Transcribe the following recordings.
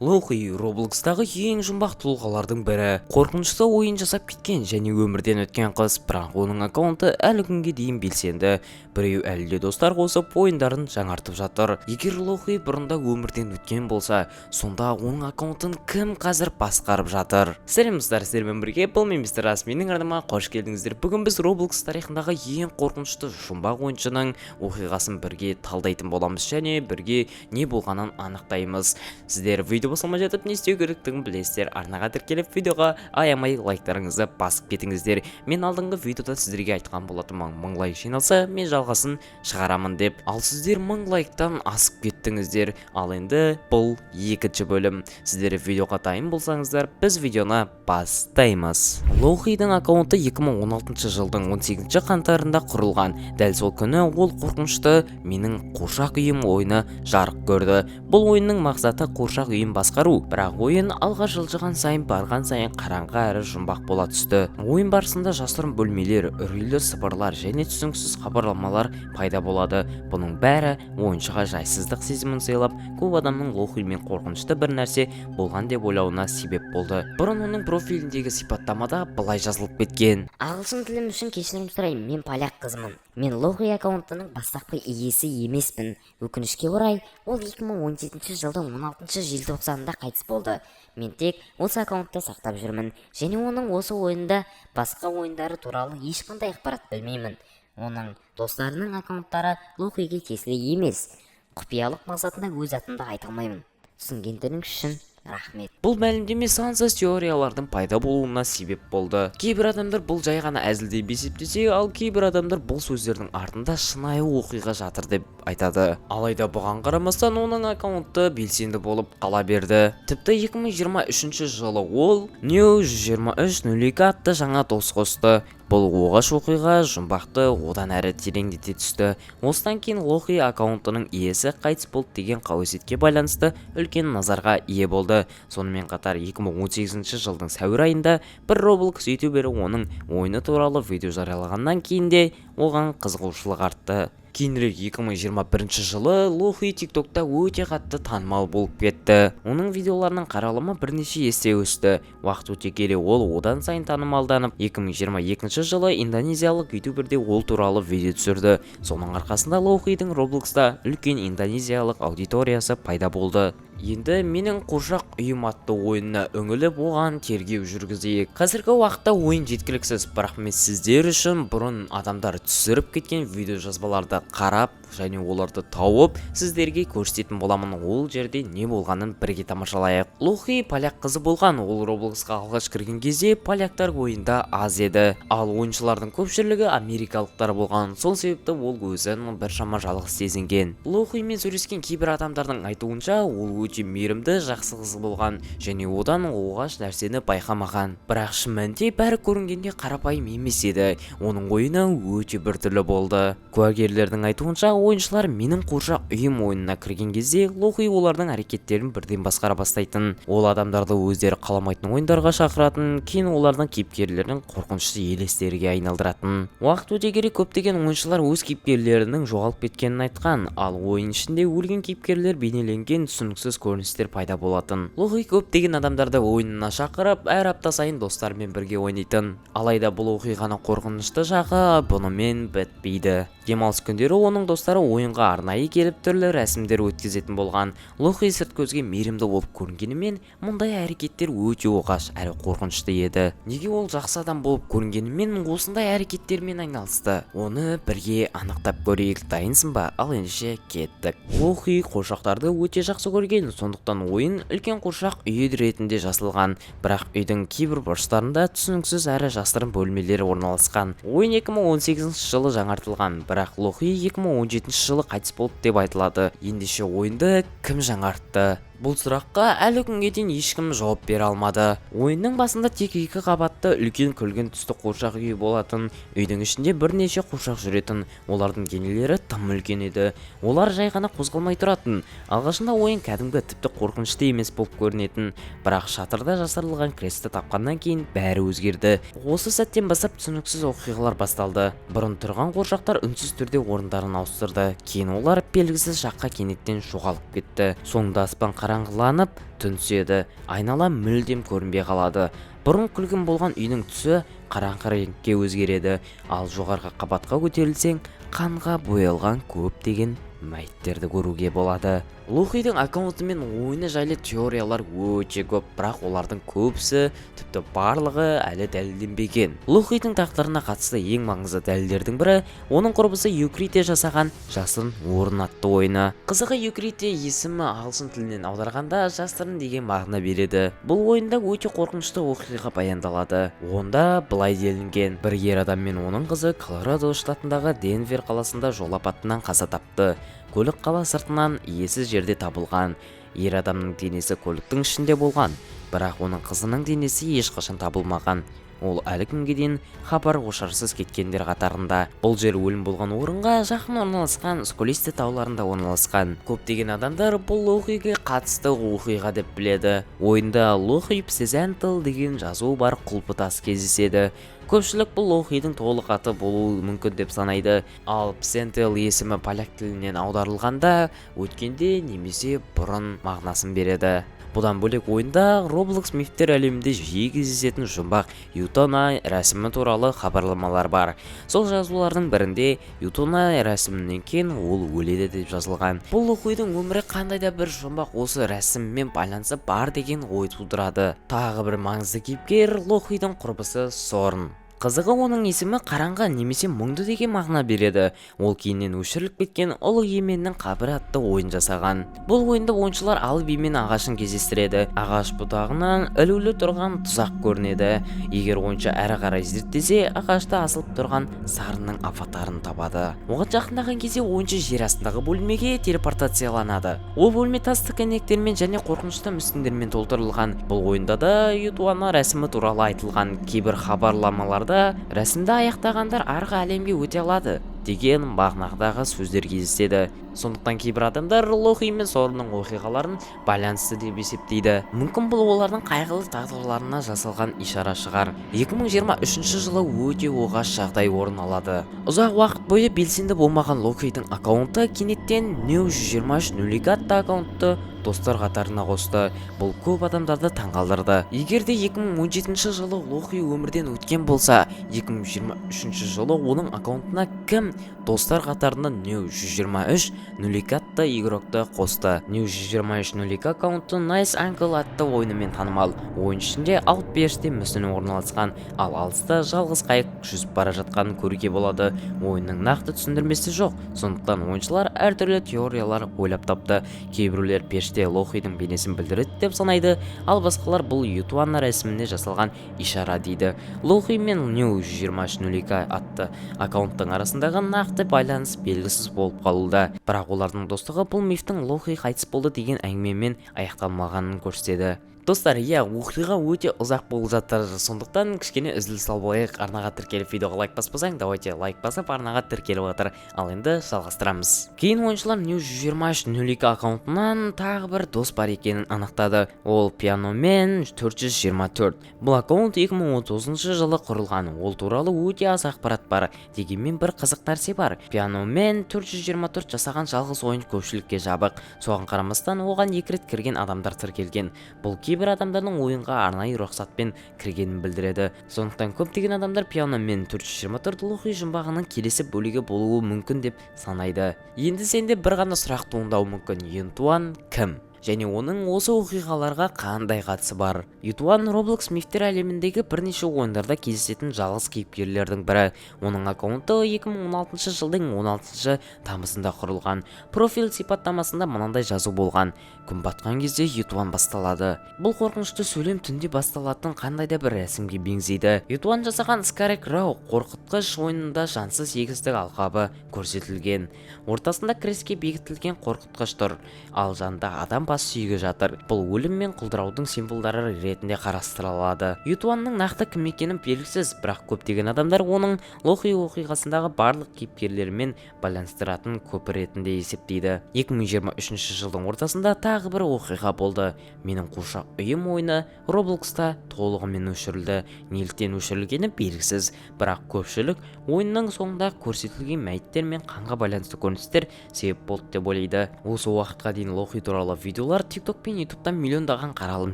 Лоухи Роблокстағы ең жұмбақ тұлғалардың бірі. Қорқынышты ойын жасап кеткен және өмірден өткен қыз, бірақ оның аккаунты әлі күнге дейін белсенді. Біреу әлі де достар қосып ойындарын жаңартып жатыр. Егер Лоухи бұрында өмірден өткен болса, сонда оның аккаунтын кім қазір басқарып жатыр? Сәлем достар, сіздермен бірге бұл мен мистер Ас, менің арнама қош келдіңіздер. Бүгін біз Roblox тарихындағы ең қорқынышты жұмбақ ойыншының оқиғасын бірге талдайтын боламыз және бірге не болғанын анықтаймыз. Сіздер видео басылмай жатып не істеу керектігін білесіздер. Арнаға тіркеліп видеоға аямай лайктарыңызды басып кетіңіздер. Мен алдыңғы видеода сіздерге айтқан болатынмын, 1000 лайк жиналса мен жалғасын шығарамын деп. Ал сіздер 1000 лайктан асып кеттіңіздер. Ал енді бұл екінші бөлім. Сіздер видеоға дайын болсаңыздар, біз видеоны бастаймыз. Лоухидің аккаунты 2016 жылдың 18 қаңтарында құрылған. Дәл сол күні ол қорқынышты менің қуыршақ үйім ойыны жарық көрді. Бұл ойынның мақсаты қуыршақ үйін басқару, бірақ ойын алға жылжыған сайын барған сайын қараңғы әрі жұмбақ бола түсті. Ойын барысында жасырын бөлмелер, үрейлі сыбырлар және түсініксіз хабарламалар пайда болады. Бұның бәрі ойыншыға жайсыздық сезімін сыйлап, көп адамның Лоухимен қорқынышты бір нәрсе болған деп ойлауына себеп болды. Бұрын оның профиліндегі сипаттамада былай жазылып кеткен: ағылшын тілім үшін кешірім сұраймын, мен поляк қызмын. Мен Лоухи аккаунтының бастапқы иесі емеспін. Өкінішке орай, ол 2017 жылдың 16 желтоқсанында қайтыс болды. Мен тек осы аккаунтты сақтап жүрмін және оның осы ойында басқа ойындары туралы ешқандай ақпарат білмеймін. Оның достарының аккаунттары Лоухиге тиесілі емес. Құпиялық мақсатында өз атымды айта алмаймын. Түсінгендеріңіз үшін рахмет. Бұл мәлімдеме сансыз теориялардың пайда болуына себеп болды. Кейбір адамдар бұл жай ғана әзіл деп есептесе, ал кейбір адамдар бұл сөздердің артында шынайы оқиға жатыр деп айтады. Алайда бұған қарамастан оның аккаунты белсенді болып қала берді. Тіпті 2023 жылы ол New 12302 атты жаңа дос қосты. Бұл оғаш оқиға жұмбақты одан әрі тереңдете түсті. Осыдан кейін Лоухи аккаунтының иесі қайтыс болды деген қауесетке байланысты үлкен назарға ие болды. Сонымен қатар 2018 жылдың сәуір айында бір Roblox ютубері оның ойыны туралы видео жариялағаннан кейін де оған қызығушылық артты. Кейінірек 2021 жылы Лоухи TikTokта өте қатты танымал болып кетті. Оның видеоларының қаралымы бірнеше есе өсті. Уақыт өте келе ол одан сайын танымалданып, 2022 жылы индонезиялық ютуберде ол туралы видео түсірді. Соның арқасында Лоухидің Robloxта үлкен индонезиялық аудиториясы пайда болды. Енді менің қуыршақ үйім атты ойынына үңіліп, оған тергеу жүргізейік. Қазіргі уақытта ойын жеткіліксіз, бірақ мен сіздер үшін бұрын адамдар түсіріп кеткен видео жазбаларды қарап және оларды тауып сіздерге көрсететін боламын. Ол жерде не болғанын бірге тамашалайық. Лоухи поляк қызы болған. Ол Robloxқа алғаш кірген кезде поляктар ойында аз еді, ал ойыншылардың көпшілігі америкалықтар болған. Сол себепті ол өзін біршама жалғыз сезінген. Лоухимен сөйлескен кейбір адамдардың айтуынша, ол өте мейірімді, жақсы қыз болған және одан оғаш нәрсені байқамаған. Бірақ шын мәнінде бәрі көрінгенде қарапайым емес еді. Оның ойыны өте біртүрлі болды. Куәгерлердің айтуынша, ойыншылар менің қуыршақ үйім ойынына кірген кезде Лоухи олардың әрекеттерін бірден басқара бастайтын. Ол адамдарды өздері қаламайтын ойындарға шақыратын, кейін олардың кейіпкерлерін қорқынышты елестерге айналдыратын. Уақыт өте келе көптеген ойыншылар өз кейіпкерлерінің жоғалып кеткенін айтқан, ал ойын ішінде өлген кейіпкерлер бейнеленген түсініксіз көріністер пайда болатын. Лоухи көптеген адамдарды ойынына шақырып, әр апта сайын достарымен бірге ойнайтын. Алайда бұл оқиғаның қорқынышты жағы бұнымен бітпейді. Демалыс күндері оның достары ойынға арнайы келіп түрлі рәсімдер өткізетін болған. Лоухи сырт көзге мейірімді болып көрінгенімен, мұндай әрекеттер өте оғаш әрі қорқынышты еді. Неге ол жақсы адам болып көрінгенімен осындай әрекеттермен айналысты? Оны бірге анықтап көрейік. Дайынсың ба? Ал ендеше кеттік. Лоухи қуыршақтарды өте жақсы көрген, сондықтан ойын үлкен қуыршақ үй ретінде жасалған. Бірақ үйдің кейбір бұрыштарында түсініксіз әрі жасырын бөлмелер орналасқан. Ойын 2018 жылы жаңартылған, бірақ Лоухи 2017 жылы қайтыс болды деп айтылады. Ендеше ойынды кім жаңартты? Бұл сұраққа әлі күнге дейін ешкім жауап бере алмады. Ойынның басында тек 2 қабатты үлкен күлгін түсті қуыршақ үйі болатын. Үйдің ішінде бірнеше қуыршақ жүретін. Олардың денелері тым үлкен еді. Олар жай ғана қозғалмай тұратын. Алғашында ойын кәдімгі тіпті қорқынышты емес болып көрінетін, бірақ шатырда жасырылған кресті тапқаннан кейін бәрі өзгерді. Осы сәттен бастап түсініксіз оқиғалар басталды. Бұрын тұрған қуыршақтар үнсіз түрде орындарын ауыстырды. Кейін олар белгісіз жаққа кенеттен жоғалып кетті. Соңында аспан қара қараңғыланып түн түседі, айнала мүлдем көрінбей қалады. Бұрын күлгін болған үйдің түсі қараңғы реңкке өзгереді, ал жоғарғы қабатқа көтерілсең қанға боялған көптеген мәйіттерді көруге болады. Лохидің аккаунты мен ойыны жайлы теориялар өте көп, бірақ олардың көбісі, тіпті барлығы әлі дәлелденбеген. Лохидің тағдырына қатысты ең маңызды дәлелдердің бірі оның құрбысы Юкрите жасаған жасырын орын атты ойыны. Қызығы, Юкрите есімі ағылшын тілінен аударғанда жасырын деген мағына береді. Бұл ойында өте қорқынышты оқиға баяндалады. Онда былай делінген: бір ер адам мен оның қызы Колорадо штатындағы Денвер қаласында жол апатынан қаза тапты. Көлік қала сыртынан иесіз жерде табылған. Ер адамның денесі көліктің ішінде болған, бірақ оның қызының денесі ешқашан табылмаған. Ол әлі күнге дейін хабар ошарсыз кеткендер қатарында. Бұл жер өлім болған орынға жақын орналасқан Сколисти тауларында орналасқан. Көптеген адамдар бұл оқиғаға қатысты оқиға деп біледі. Ойында Лохи Псезентл деген жазу бар құлпытас кездеседі. Көпшілік бұл оқиғаның толық аты болуы мүмкін деп санайды. Ал Псентел есімі поляк тілінен аударылғанда өткенде немесе бұрын мағынасын береді. Бұдан бөлек ойында Roblox мифтер әлемінде жиі кездесетін жұмбақ Ютона рәсімі туралы хабарламалар бар. Сол жазулардың бірінде Ютона рәсімінен кейін ол өледі деп жазылған. Бұл оқиғаның өмірі қандай да бір жұмбақ осы рәсіммен байланысы бар деген ой тудырады. Тағы бір маңызды кейіпкер Лохидің құрбысы Сорн. Қызығы, оның есімі қараңғы немесе мұңды деген мағына береді. Ол кейіннен өшіріліп кеткен ұлы еменнің қабірі атты ойын жасаған. Бұл ойында ойыншылар алып емен ағашын кездестіреді. Ағаш бұтағынан ілулі тұрған тұзақ көрінеді. Егер ойыншы әрі қарай зерттесе, ағашта асылып тұрған сарынның аватарын табады. Оған жақындаған кезде ойыншы жер астындағы бөлмеге телепортацияланады. Ол бөлме тас тікенектермен және қорқынышты мүсіндермен толтырылған. Бұл ойында да Ютуана рәсімі туралы айтылған. Кейбір хабарламаларда рәсімді аяқтағандар арғы әлемге өте алады деген мағынадағы сөздер кездеседі. Сондықтан кейбір адамдар Лохи мен Сорнның оқиғаларын байланысты деп есептейді. Мүмкін бұл олардың қайғылы тағдырларына жасалған ишара шығар. 2023 жылы өте оғаш жағдай орын алады. Ұзақ уақыт бойы белсенді болмаған Лохидің аккаунты кенеттен New 123 Nulligat аккаунтты достар қатарына қосты. Бұл көп адамдарды таңғалдырды. Егер де 2017 жылы Лохи өмірден өткен болса, 2023 жылы оның аккаунтына кім достар қатарына New 123 Nulligat'ты игрокты қосты? New 123 Nulligat аккаунты Nice Uncle атты ойынымен танымал. Ойын ішінде алып періште мүсіні орналасқан, ал алыста жалғыз қайық жүзіп бара жатқанын көруге болады. Ойынның нақты түсіндірмесі жоқ, сондықтан ойыншылар әртүрлі теориялар ойлап тапты. Кейбіреулер періште Лохидің бейнесін білдіреді деп санайды, ал басқалар бұл Ютуана рәсіміне жасалған ишара дейді. Лохи мен New 123 Nulligat атты аккаунттың арасындағы нақты байланыс белгісіз болып қалуда. Бірақ олардың достығы бұл мифтің Лохи қайтыс болды деген әңгімемен аяқталмағанын көрсетеді. Достар, оқиға өте ұзақ болып жатыр, сондықтан кішкене үзіліс алып алайық. Арнаға тіркеліп видеоға лайк баспасаң, давайте лайк басып арнаға тіркеліп отыр. Ал енді жалғастырамыз. Кейін ойыншылар New 123 Nulligat аккаунтынан тағы бір дос бар екенін анықтады. Ол Pianoman 424. Бұл аккаунт 2019 жылы құрылған. Ол туралы өте аз ақпарат бар. Дегенмен бір қызық нәрсе бар. Pianoman 424 жасаған жалғыз ойын көпшілікке жабық. Соған қарамастан оған 2 рет кірген адамдар тіркелген. Бұл кейбір адамдардың ойынға арнайы рұқсатпен кіргенін білдіреді. Сондықтан көптеген адамдар Pianoman 424 Лохи жұмбағының келесі бөлігі болуы мүмкін деп санайды. Енді сенде бір ғана сұрақ туындауы мүмкін: Ютуан кім? Және оның осы оқиғаларға қандай қатысы бар? Ютуан Roblox мифтер әлеміндегі бірнеше ойындарда кездесетін жалғыз кейіпкерлердің бірі. Оның аккаунты 2016 жылдың 16 тамызында құрылған. Профиль сипаттамасында мынандай жазу болған: күн батқан кезде Ютуан басталады. Бұл қорқынышты сөйлем түнде басталатын қандай да бір рәсімге бензейді. Ютуан жасаған Scarecrow қорқытқыш ойынында жансыз егіздік алқабы көрсетілген. Ортасында креске бекітілген қорқытқыш тұр, ал жанында адам бас сүйегі жатыр. Бұл өлім мен құлдыраудың символдары ретінде қарастырылады. Ютуанның нақты кім екені белгісіз, бірақ көптеген адамдар оның Лохи оқиғасындағы барлық кейіпкерлермен байланыстыратын көпір ретінде есептейді. 2023 жылдың ортасында тағы бір оқиға болды. Менің қуыршақ үйім ойыны Robloxта толығымен өшірілді. Неліктен өшірілгені белгісіз, бірақ көпшілік ойынның соңында көрсетілген мәйіттер мен қанға байланысты көріністер себеп болды деп ойлайды. Осы уақытқа дейін Лохи туралы видео видеолар TikTok пен YouTube'дан миллиондаған қаралым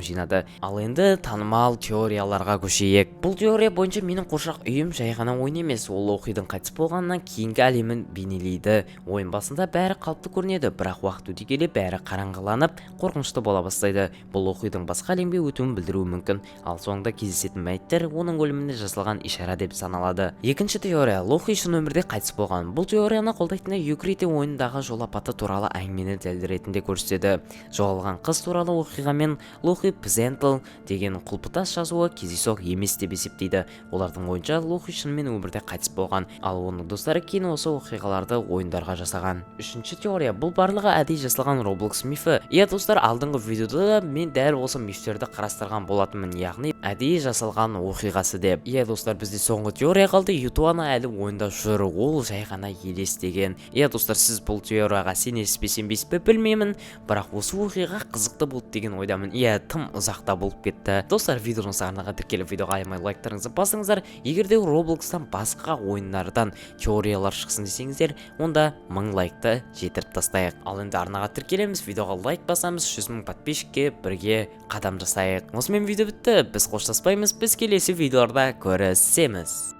жинады. Ал енді танымал теорияларға көшейік. Бұл теория бойынша менің қоршақ үйім жай ғана ойын емес, ол Лохидің қайтыс болғаннан кейінгі әлемін бейнелейді. Ойын басында бәрі қалыпты көрінеді, бірақ уақыт өте келе бәрі қараңғыланып, қорқынышты бола бастайды. Бұл Лохидің басқа әлемге өтуін білдіруі мүмкін, ал соңында кездесетін мәйіттер оның өліміне жасалған ишара деп саналады. Екінші теория, Лохи шын өмірде қайтыс болған. Бұл теорияны қолдайтыны Юкрите ойындағы жол апаты туралы әңгімені дәлел ретінде көрсетеді. Жоғалған қыз туралы оқиғамен Лохи Пзентл деген құлпытас жазуы кездейсоқ емес деп есептейді. Олардың ойынша Лохи шынымен өмірде қайтыс болған, ал оның достары кейін осы оқиғаларды ойындарға жасаған. Үшінші теория, бұл барлығы әдейі жасалған Roblox мифі. Иә достар, алдыңғы видеода мен дәл осы мифтерді қарастырған болатынмын, яғни әдейі жасалған оқиғасы деп. Иә достар, бізде соңғы теория қалды. Ютуана әлі ойында жүр, ол жай ғана елес деген. Иә достар, сіз бұл теорияға сенесіз бе сенбейсіз бе білмеймін, бірақ осы оқиға қызықты болды деген ойдамын. Иә, тым ұзақта болып кетті. Достар, видеоның сағынаға тіркеліп видеоға аямай лайктарыңызды басыңыздар. Егер де Robloxтан басқа ойындардан теориялар шықсын десеңіздер, онда 1000 лайкты жетіріп тастайық. Ал енді арнаға тіркелеміз, видеоға лайк басамыз, 100 000 подписчикке бірге қадам жасайық. Осымен видео бітті. Біз қоштаспаймыз, біз келесі видеоларда көрісеміз.